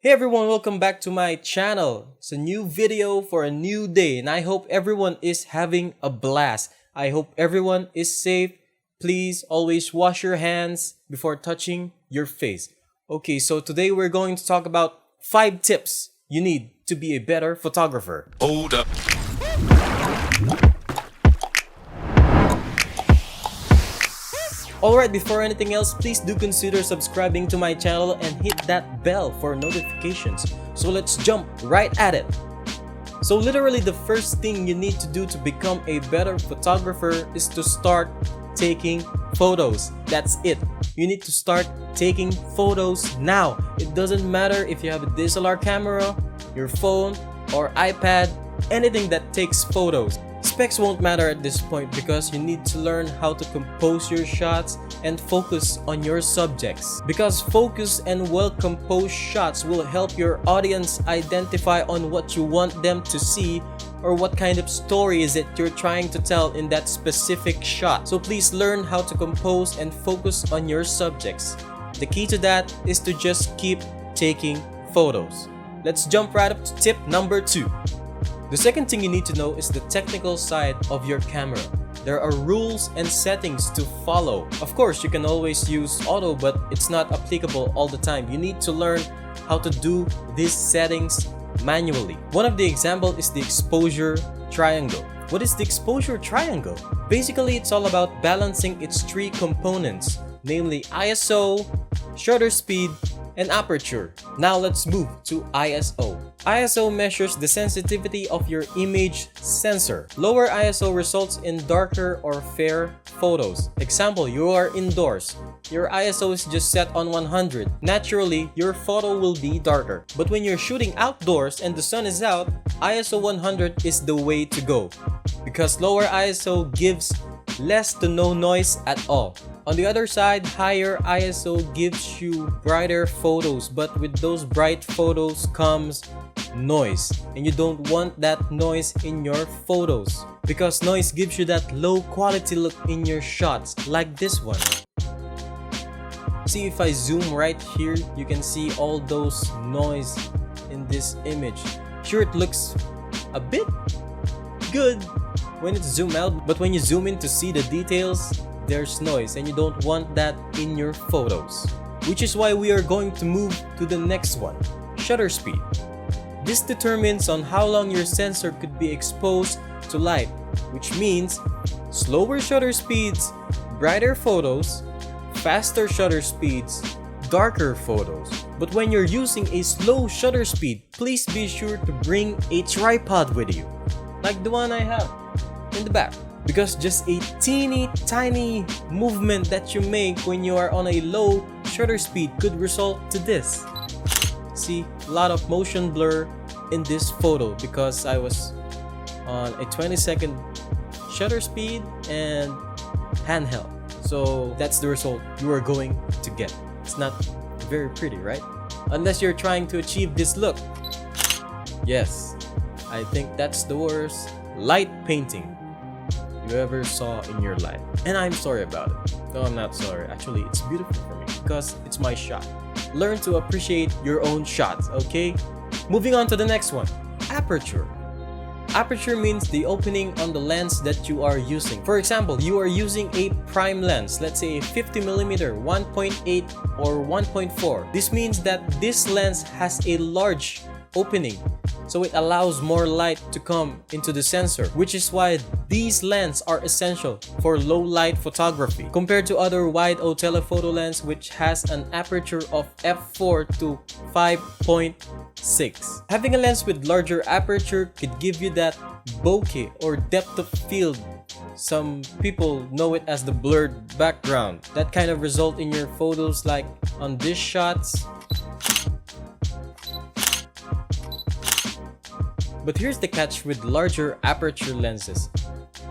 Hey everyone, welcome back to my channel. It's a new video for a new day and I hope everyone is having a blast. I hope everyone is safe. Please always wash your hands before touching your face. Okay, so today we're going to talk about 5 tips you need to be a better photographer. Hold up. Alright, before anything else, please do consider subscribing to my channel and hit that bell for notifications. So let's jump right at it. So literally the first thing you need to do to become a better photographer is to start taking photos. That's it. You need to start taking photos now. It doesn't matter if you have a DSLR camera, your phone, or iPad, anything that takes photos. Specs won't matter at this point because you need to learn how to compose your shots and focus on your subjects. Because focus and well-composed shots will help your audience identify on what you want them to see or what kind of story is it you're trying to tell in that specific shot. So please learn how to compose and focus on your subjects. The key to that is to just keep taking photos. Let's jump right up to tip number 2. The second thing you need to know is the technical side of your camera. There are rules and settings to follow. Of course, you can always use auto, but it's not applicable all the time. You need to learn how to do these settings manually. One of the examples is the exposure triangle. What is the exposure triangle? Basically, it's all about balancing its 3 components, namely ISO, shutter speed, and aperture. Now let's move to ISO. ISO measures the sensitivity of your image sensor. Lower ISO results in darker or fair photos. Example, you are indoors. Your ISO is just set on 100. Naturally, your photo will be darker. But when you're shooting outdoors and the sun is out, ISO 100 is the way to go. Because lower ISO gives less to no noise at all. On the other side, higher ISO gives you brighter photos, but with those bright photos comes noise, and you don't want that noise in your photos because noise gives you that low quality look in your shots, like this one. See, if I zoom right here, you can see all those noise in this image. Sure, it looks a bit good when it's zoomed out, but when you zoom in to see the details, there's noise and you don't want that in your photos. Which is why we are going to move to the next one, shutter speed. This determines on how long your sensor could be exposed to light, which means slower shutter speeds, brighter photos, faster shutter speeds, darker photos. But when you're using a slow shutter speed, please be sure to bring a tripod with you, like the one I have in the back. Because just a teeny tiny movement that you make when you are on a low shutter speed could result to this. See, a lot of motion blur in this photo because I was on a 20-second shutter speed and handheld. So that's the result you are going to get. It's not very pretty, right? Unless you're trying to achieve this look. Yes, I think that's the worst light painting you ever saw in your life, and I'm sorry about it. No, I'm not sorry. Actually, it's beautiful for me because it's my shot. Learn to appreciate your own shots, okay? Moving on to the next one, aperture. Aperture means the opening on the lens that you are using. For example, you are using a prime lens, let's say a 50mm, 1.8 or 1.4. This means that this lens has a large opening, so it allows more light to come into the sensor, which is why these lenses are essential for low light photography compared to other wide O telephoto lens which has an aperture of f4 to 5.6. Having a lens with larger aperture could give you that bokeh or depth of field. Some people know it as the blurred background. That kind of result in your photos, like on these shots. But here's the catch with larger aperture lenses.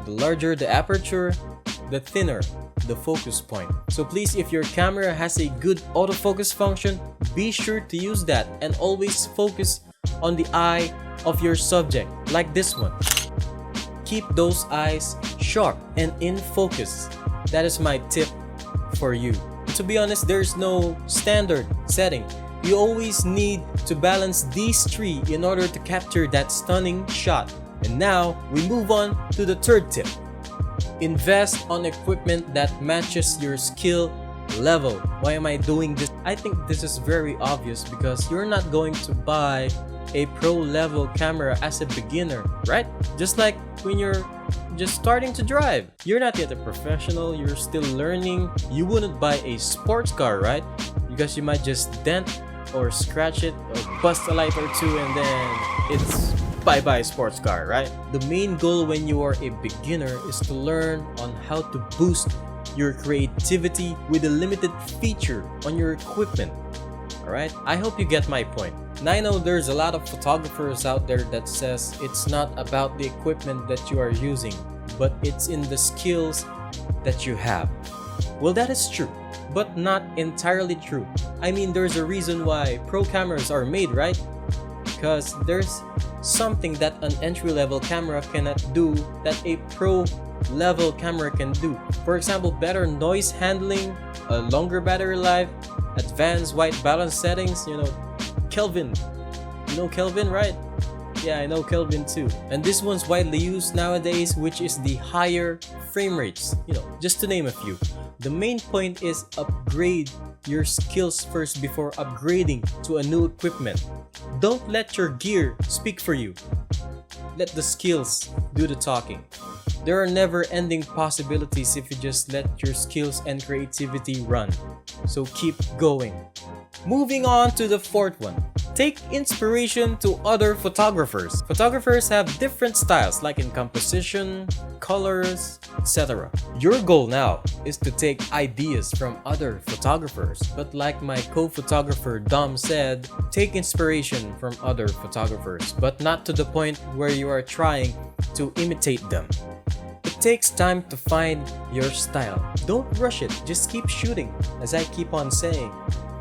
The larger the aperture, the thinner the focus point. So please, if your camera has a good autofocus function, be sure to use that and always focus on the eye of your subject, like this one. Keep those eyes sharp and in focus. That is my tip for you. To be honest, there's no standard setting. You always need to balance these three in order to capture that stunning shot. And now we move on to the third tip. Invest on equipment that matches your skill level. Why am I doing this? I think this is very obvious because you're not going to buy a pro level camera as a beginner, right? Just like when you're just starting to drive. You're not yet a professional, you're still learning. You wouldn't buy a sports car, right? Because you might just dent or scratch it or bust a light or two and then it's bye-bye sports car, right? The main goal when you are a beginner is to learn on how to boost your creativity with a limited feature on your equipment. Alright? I hope you get my point. And I know there's a lot of photographers out there that says it's not about the equipment that you are using, but it's in the skills that you have. Well, that is true, but not entirely true. I mean, there's a reason why pro cameras are made, right? Because there's something that an entry-level camera cannot do that a pro level camera can do. For example, better noise handling, a longer battery life, advanced white balance settings, Kelvin. You know Kelvin, right? Yeah, I know Kelvin too. And this one's widely used nowadays, which is the higher frame rates, just to name a few. The main point is upgrade your skills first before upgrading to a new equipment. Don't let your gear speak for you. Let the skills do the talking. There are never-ending possibilities if you just let your skills and creativity run. So keep going. Moving on to the fourth one. Take inspiration to other photographers. Photographers have different styles like in composition, colors, etc. Your goal now is to take ideas from other photographers. But like my co-photographer Dom said, take inspiration from other photographers, but not to the point where you are trying to imitate them. It takes time to find your style. Don't rush it, just keep shooting, as I keep on saying.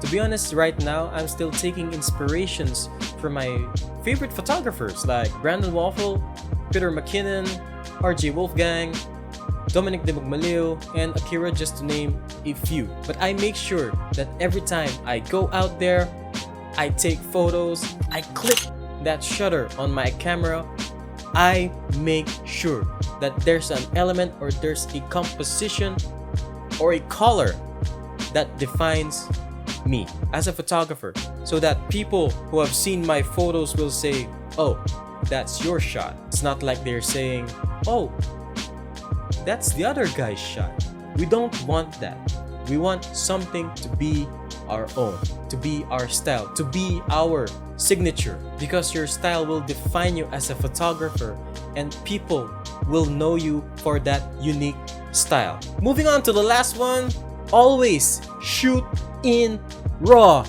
To be honest, right now, I'm still taking inspirations from my favorite photographers like Brandon Waffle, Peter McKinnon, RJ Wolfgang, Dominic de Mugmaliw, and Akira, just to name a few. But I make sure that every time I go out there, I take photos, I click that shutter on my camera, I make sure that there's an element or there's a composition or a color that defines me as a photographer, so that people who have seen my photos will say, oh, that's your shot. It's not like they're saying, oh, that's the other guy's shot. We don't want that. We want something to be our own, to be our style, to be our signature, because your style will define you as a photographer and people will know you for that unique style. Moving on to the last one, always shoot in raw.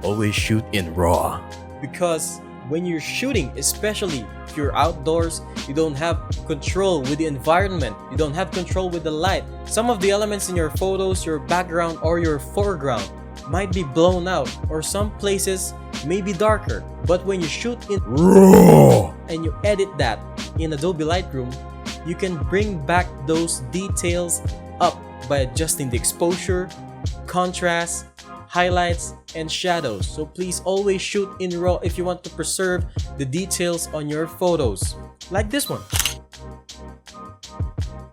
Always shoot in raw. Because when you're shooting, especially if you're outdoors, you don't have control with the environment. You don't have control with the light. Some of the elements in your photos, your background or your foreground might be blown out, or some places may be darker. But when you shoot in raw and you edit that in Adobe Lightroom, you can bring back those details up by adjusting the exposure, contrast, highlights, and shadows. So please always shoot in RAW if you want to preserve the details on your photos. Like this one.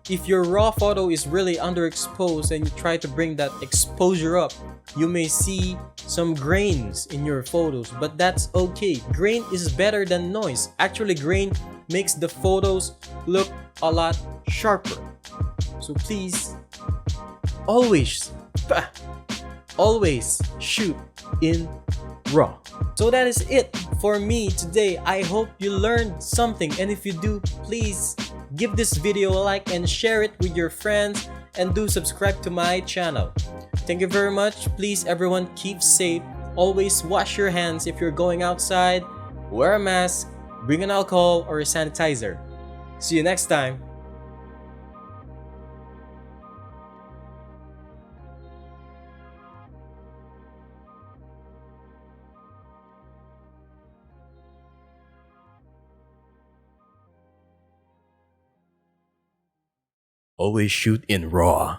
If your RAW photo is really underexposed and you try to bring that exposure up, you may see some grains in your photos, but that's okay. Grain is better than noise. Actually, grain makes the photos look a lot sharper. So please, always shoot in RAW. So that is it for me today. I hope you learned something, and if you do, please give this video a like and share it with your friends, and do subscribe to my channel. Thank you very much. Please everyone, keep safe. Always wash your hands if you're going outside. Wear a mask, bring an alcohol or a sanitizer. See you next time. Always shoot in RAW.